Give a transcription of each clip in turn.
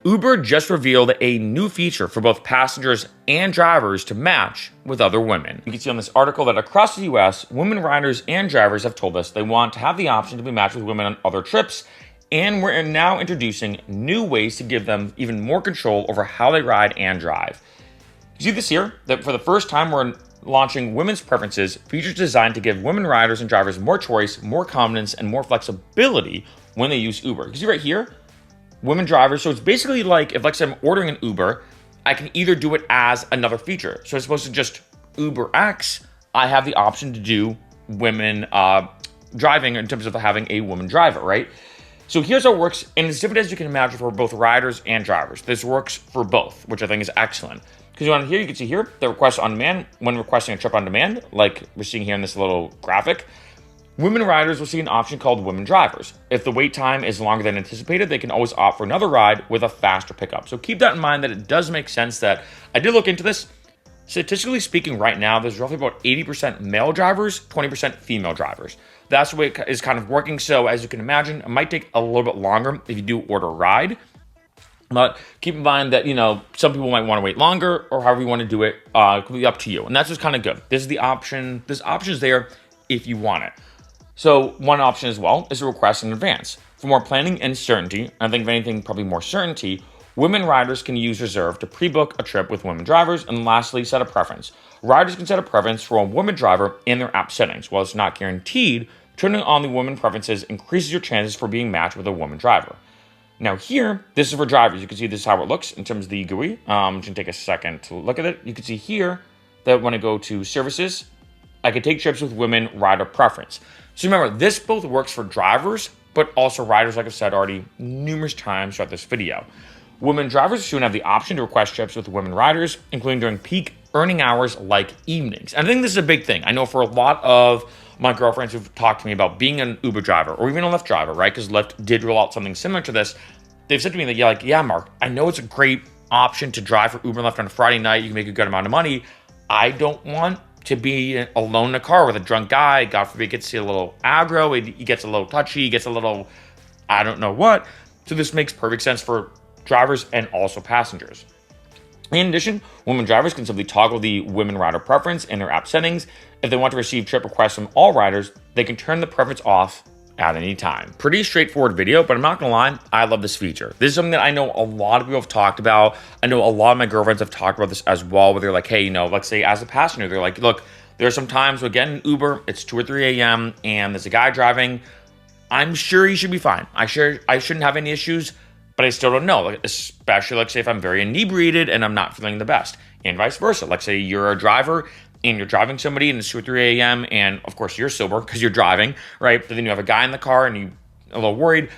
Uber just revealed a new feature for both passengers and drivers to match with other women. You can see on this article that across the US, women riders and drivers have told us they want to have the option to be matched with women on other trips, and we're now introducing new ways to give them even more control over how they ride and drive. You see this here, that for the first time we're launching women's preferences, features designed to give women riders and drivers more choice, more confidence, and more flexibility when they use Uber. You see right here, women drivers. So it's basically like if, like, say I'm ordering an Uber, I can either do it as another feature. So as opposed to just Uber X, I have the option to do women driving in terms of having a woman driver, right? So here's how it works, and it's different as you can imagine for both riders and drivers. This works for both, which I think is excellent. Because on here, you can see here, the request on demand, when requesting a trip on demand, like we're seeing here in this little graphic, women riders will see an option called women drivers. If the wait time is longer than anticipated, they can always opt for another ride with a faster pickup. So keep that in mind, that it does make sense that I did look into this. Statistically speaking, right now, there's roughly about 80% male drivers, 20% female drivers. That's the way it is kind of working. So as you can imagine, it might take a little bit longer if you do order a ride. But keep in mind that, some people might want to wait longer, or however you want to do it, it could be up to you. And that's just kind of good. This is the option. This option is there if you want it. So one option as well is to request in advance. For more planning and certainty, I think if anything, probably more certainty, women riders can use Reserve to pre-book a trip with women drivers. And lastly, set a preference. Riders can set a preference for a woman driver in their app settings. While it's not guaranteed, turning on the woman preferences increases your chances for being matched with a woman driver. Now here, this is for drivers. You can see this is how it looks in terms of the GUI. I'm just gonna take a second to look at it. You can see here that when I go to services, I can take trips with women rider preference. So remember, this both works for drivers, but also riders, like I've said already numerous times throughout this video. Women drivers soon have the option to request trips with women riders, including during peak earning hours like evenings. And I think this is a big thing. I know for a lot of my girlfriends who've talked to me about being an Uber driver or even a Lyft driver, right? Because Lyft did roll out something similar to this. They've said to me that, yeah, Mark, I know it's a great option to drive for Uber and Lyft on a Friday night. You can make a good amount of money. I don't want to be alone in a car with a drunk guy. God forbid, gets a little aggro, he gets a little touchy, he gets a little, I don't know what. So this makes perfect sense for drivers and also passengers. In addition, women drivers can simply toggle the women rider preference in their app settings. If they want to receive trip requests from all riders, they can turn the preference off at any time. Pretty straightforward video, but I'm not gonna lie, I love this feature. This is something that I know a lot of people have talked about. I know a lot of my girlfriends have talked about this as well, where they're like, hey, let's say as a passenger, they're like, look, there are some times we're getting Uber, it's 2 or 3 a.m. and there's a guy driving. I'm sure he should be fine. I shouldn't have any issues, but I still don't know, especially, let's say, if I'm very inebriated and I'm not feeling the best, and vice versa. Let's say you're a driver and you're driving somebody and it's 2 or 3 a.m. and of course you're sober because you're driving, right? But then you have a guy in the car and you're a little worried.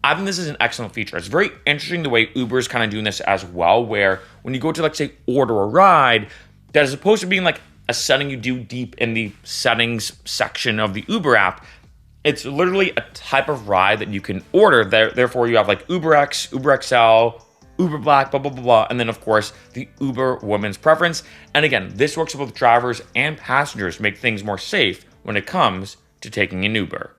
I think this is an excellent feature. It's very interesting the way Uber is kind of doing this as well, where when you go to, let's say, order a ride, that as opposed to being like a setting you do deep in the settings section of the Uber app, it's literally a type of ride that you can order. Therefore, you have like Uber X, Uber XL, Uber Black, blah, blah, blah, blah. And then, of course, the Uber women's preference. And again, this works with both drivers and passengers to make things more safe when it comes to taking an Uber.